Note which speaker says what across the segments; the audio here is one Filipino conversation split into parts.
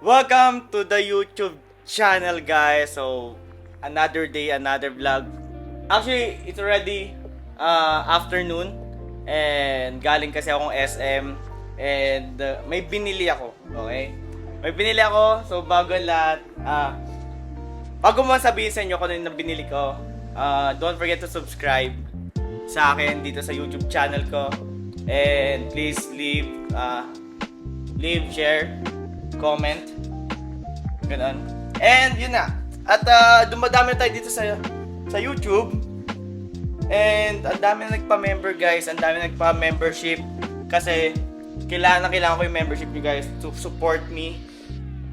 Speaker 1: Welcome to the YouTube channel, guys. So, another day, another vlog. Actually, it's already afternoon. And galing kasi akong SM. And may binili ako. Okay? May binili ako. So, bago lahat, bago mo sabihin sa inyo kung ano yung binili ko, don't forget to subscribe sa akin dito sa YouTube channel ko. And please leave, share, comment, ganun. And yun na. At dumadami tayo dito sa YouTube. And ang dami na nagpa-member, guys. Ang dami na nagpa-membership. Kasi kailangan ko yung membership nyo, guys, to support me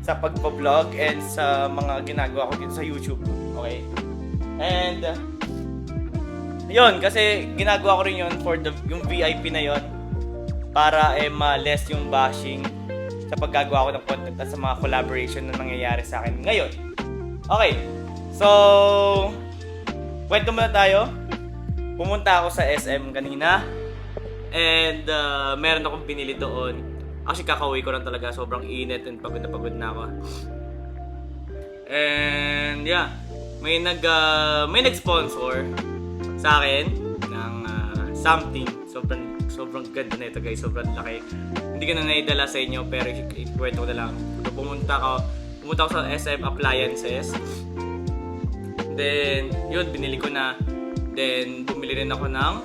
Speaker 1: sa pagpa-vlog and sa mga ginagawa ko dito sa YouTube. Okay? And yun, kasi ginagawa ko rin yun for yung VIP na yun para ma-less yung bashing sa paggagawa ko ng content at sa mga collaboration na nangyayari sa akin ngayon. Okay, so kwento muna tayo. Pumunta ako sa SM kanina and meron akong binili doon. Actually, kakauwi ko lang talaga. Sobrang init and pagod na ako. And yeah, may nag-sponsor sa akin ng something. Sobrang ganda na ito, guys. Sobrang laki. Hindi ko na naidala sa inyo, pero ikwento ko na lang. Pumunta ako sa SM Appliances. Then yun, binili ko na. Then bumili rin ako ng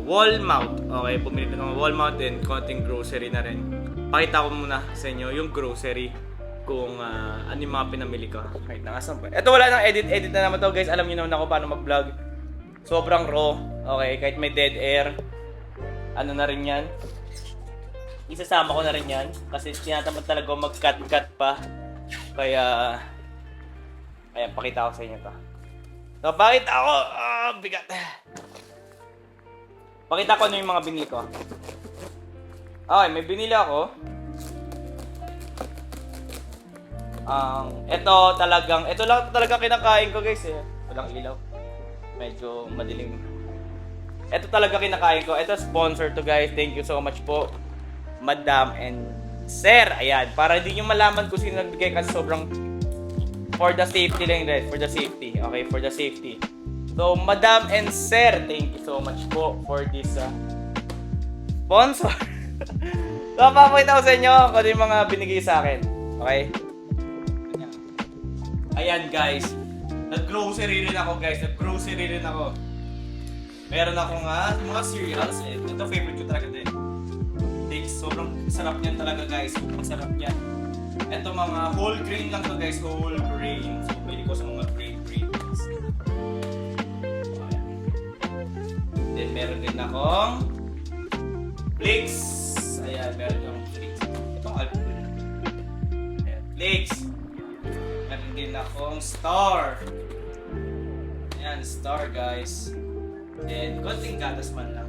Speaker 1: wall mount. Okay, bumili rin ako ng wall mount and konting grocery na rin. Pakita ko muna sa inyo yung grocery kung ano yung mga pinamili ko. Kahit nakasan pa. Ito wala nang edit na naman to, guys. Alam niyo naman ako paano mag-vlog. Sobrang raw. Okay, kahit may dead air. Ano na rin yan. Isasama ko na rin yan. Kasi tinatamad talaga ako mag-cut pa. Kaya ayan, pakita ko sa inyo to. So, pakita ko. Bigat. Pakita ko ano yung mga binili ko. Okay, may binili ako. Ito lang talaga kinakain ko, guys, eh. Walang ilaw. Medyo madilim. Ito talaga kinakain ko. Ito sponsor to, guys. Thank you so much po, Madam and Sir. Ayan, para hindi nyo malaman kung sino nagbigay kasi sobrang for the safety lang, guys. For the safety. Okay, for the safety. So, Madam and Sir, thank you so much po for this sponsor. So, papakita ko sa inyo kung ano yung mga binigay sa akin. Okay? Ayan, guys. Nag-grocery rin ako, guys. Meron ako nga mga cereals. Ito favorite ko talaga din. Sobrang sarap niyan talaga, guys. Sobrang sarap niyan. Ito mga whole grain lang to, guys. Whole grain. So, pwede ko sa mga grains. Ayan. Then, meron din akong flakes. Ayan, meron akong flakes. Itong alcohol. Ayan, flakes. Meron din akong star. Ayan, star, guys. And konting gatas man lang.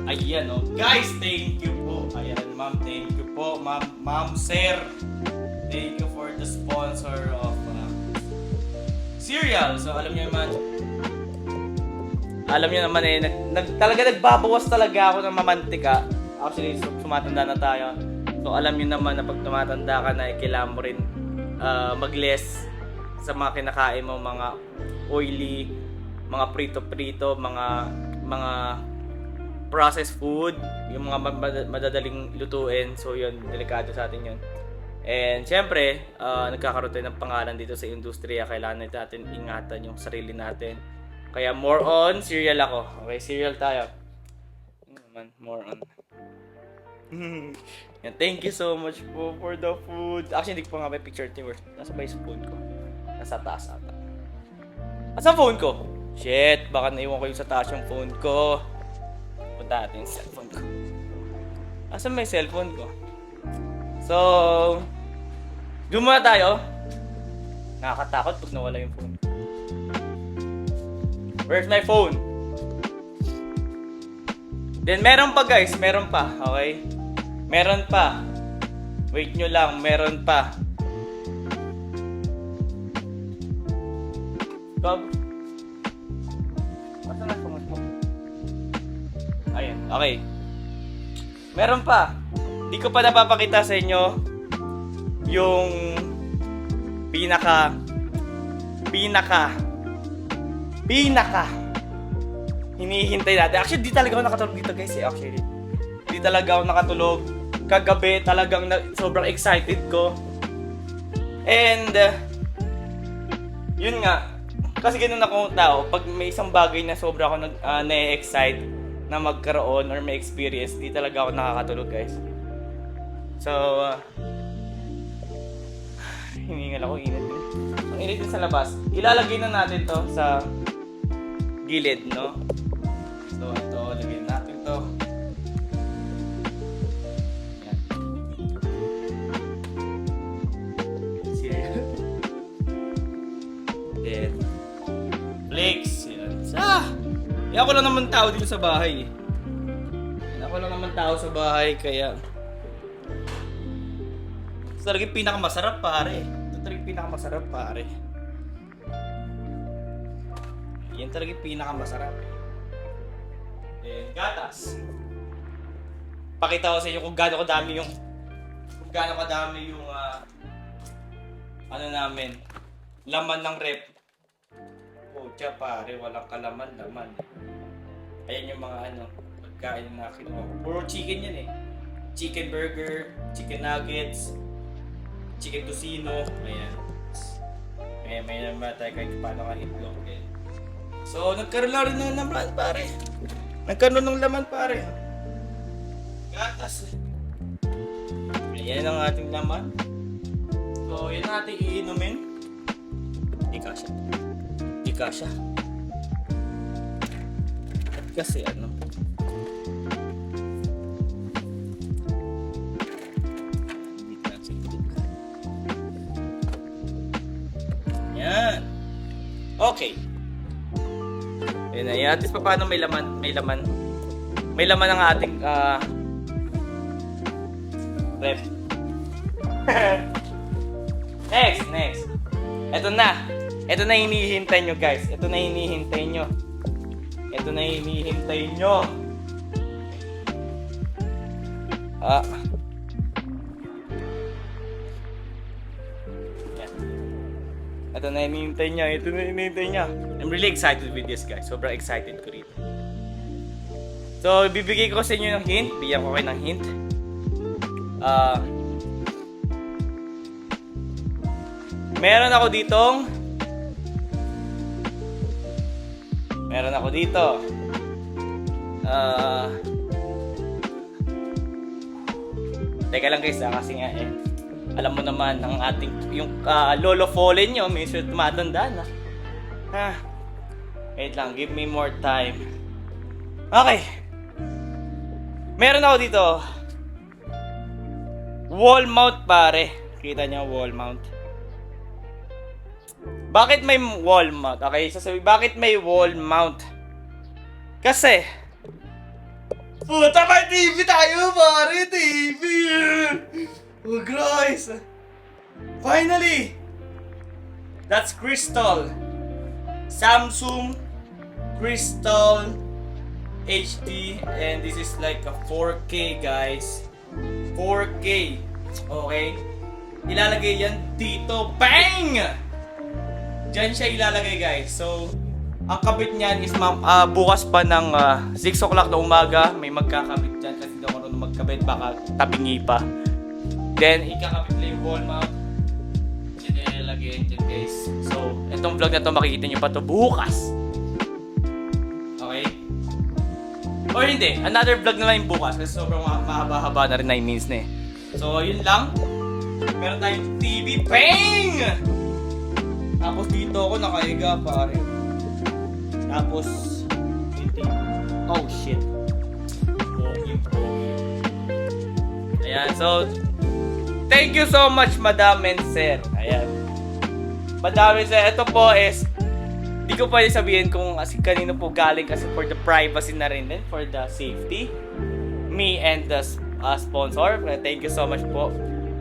Speaker 1: Ayan, oh. Guys, thank you po. Ayan, ma'am, thank you po. Ma'am, sir. Thank you for the sponsor of cereal. So, alam niyo naman eh, talaga nagbabawas talaga ako ng mamantika. Actually, sumatanda na tayo. So, alam niyo naman na pag tumatanda ka na, kailangan mo rin mag-less sa mga kinakain mo, mga oily, mga prito-prito, mga processed food, yung mga madadaling lutuin. So yun, delikado sa atin yun. And syempre, nagkakaroon tayo ng pangalan dito sa industriya. Kailangan natin ingatan yung sarili natin. Kaya more on cereal ako. Okay, cereal tayo. More on. Yan, thank you so much po for the food. Actually, hindi ko pa nga may picture team. Nasa ba yung phone ko? Nasa taas ata. Nasa phone ko? Shit, baka naiwan ko yung sa taas yung phone ko. Punta natin yung cellphone ko. Asan may cellphone ko? So, doon muna tayo. Nakakatakot pag nawala yung phone. Where's my phone? Then meron pa, guys. Meron pa. Okay? Meron pa. Wait nyo lang. Meron pa. Bob? Asan na phone mo? Ayan. Okay. Meron pa. Di ko pa napapakita sa inyo yung pinaka hinihintay natin. Actually, di talaga ako nakatulog dito guys actually. Di talaga ako nakatulog. Kagabi talagang sobrang excited ko. And yun nga, kasi ganun akong tao, pag may isang bagay na sobra ako na-excite na magkaroon or may experience, di talaga ako nakakatulog guys. So, hiningal ako, init din. Ang init din sa labas. Ilalagay na natin to sa gilid, no? So, ito, lagyan natin to. Yan. Then, flakes. Yan. Yan ako lang naman tao dito sa bahay. Yan ako lang naman tao sa bahay, kaya ito talaga yung pinakamasarap pare. Ito talaga yung pinakamasarap pare. Yan talaga yung pinakamasarap. Then, gatas. Pakita ko sa inyo kung gaano kadami yung ano namin, laman ng rep. Pucha pare, walang laman. Ayan yung mga pagkain na kinuha ko. Puro chicken yan eh. Chicken burger, chicken nuggets, chicken tocino, ayan. May naman tayo kahit paano ka itlog eh. So, nagkaroon na rin ng laman pare. Nagkaroon ng laman pare. Gatas. Ayan ang ating laman. So, yan natin iinumin. Di kasha. Kasi yan. Okay. Ayan na. Yan. At least paano may laman. May laman ang ating rep. Next. Ito na hinihintay nyo guys. Ito na hinihintay nyo. Ito na hinihintay nyo. I'm really excited with this guys. Sobrang excited ko rito. So, bibigay ko sa inyo ng hint. Bigyan ko kayo ng hint. Meron ako dito. Teka lang guys, kasi nga alam mo naman ang ating yung lolo fallen nyo, minsan tumatanda na. Wait lang, give me more time. Okay. Meron ako dito. Wall mount pare. Kita niyo wall mount. Bakit may wall mount? Okay, sasabihin, bakit may wall mount? Kasi puta, may TV tayo pare, TV! Oh guys! Finally! That's Crystal Samsung Crystal HD, and this is like a 4K guys. 4K. Okay? Ilalagay yan dito. Bang! Diyan siya ilalagay guys. So, ang kabit niyan is bukas pa ng 6 o'clock na umaga. May magkakabit dyan kasi hindi ako marunong magkabit. Baka tabingi pa. Then, ikakabit lang yung wall mount. Diyan ilalagay dyan guys. So, itong vlog na to makikita nyo pa to bukas. Okay? Or hindi. Another vlog na lang yung bukas. Kasi sobrang mahaba-haba na rin 9 minutes na eh. So, yun lang. Meron tayong TV. Bang! Tapos dito ako nakahiga pare. Tapos oh shit. Pogi. Ayan, so thank you so much Madam and Sir. Ayan. Madam and Sir, ito po is di ko pwede sabihin kung kanino po galing kasi for the privacy na rin din, for the safety. Me and the sponsor. Thank you so much po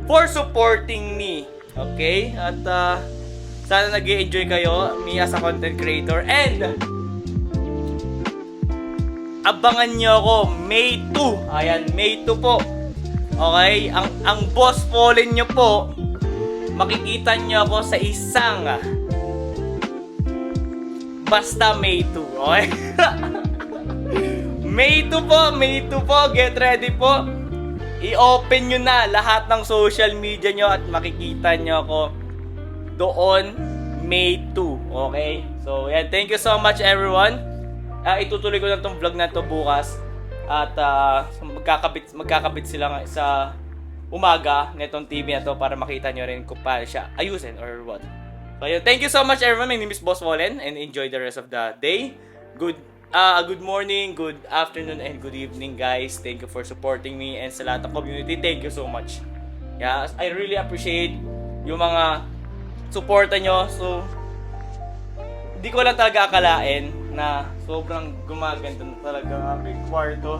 Speaker 1: for supporting me. Okay? At sana nag-i-enjoy kayo, me as a content creator, and abangan nyo ako May 2. Ayan, May 2 po. Okay? Ang boss Fallen nyo po, makikita nyo ako sa isang basta May 2. Okay? May 2 po, May 2 po. Get ready po. I-open nyo na lahat ng social media nyo at makikita nyo ako doon May 2. Okay? So, yan. Thank you so much, everyone. Itutuloy ko na tong vlog na to bukas. At magkakabit sila sa umaga nitong TV na to para makita nyo rin kung paano siya ayusin or what. So, yun. Thank you so much, everyone. My name is Boss Fallen and enjoy the rest of the day. Good morning, good afternoon, and good evening, guys. Thank you for supporting me and sa lahat ng community. Thank you so much. Yeah, I really appreciate yung mga suporta nyo. So, hindi ko lang talaga akalain na sobrang gumaganda na talaga ang aking kwarto.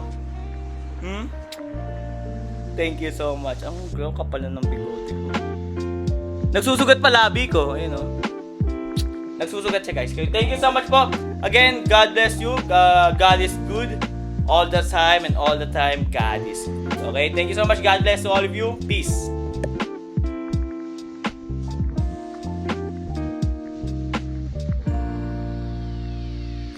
Speaker 1: Thank you so much. Ang kapal na ng bigote ko. Nagsusugat pa labi ko. Ayun o. Nagsusugat siya, guys. Thank you so much po. Again, God bless you. God is good all the time, and all the time God is good. Okay? Thank you so much. God bless to all of you. Peace.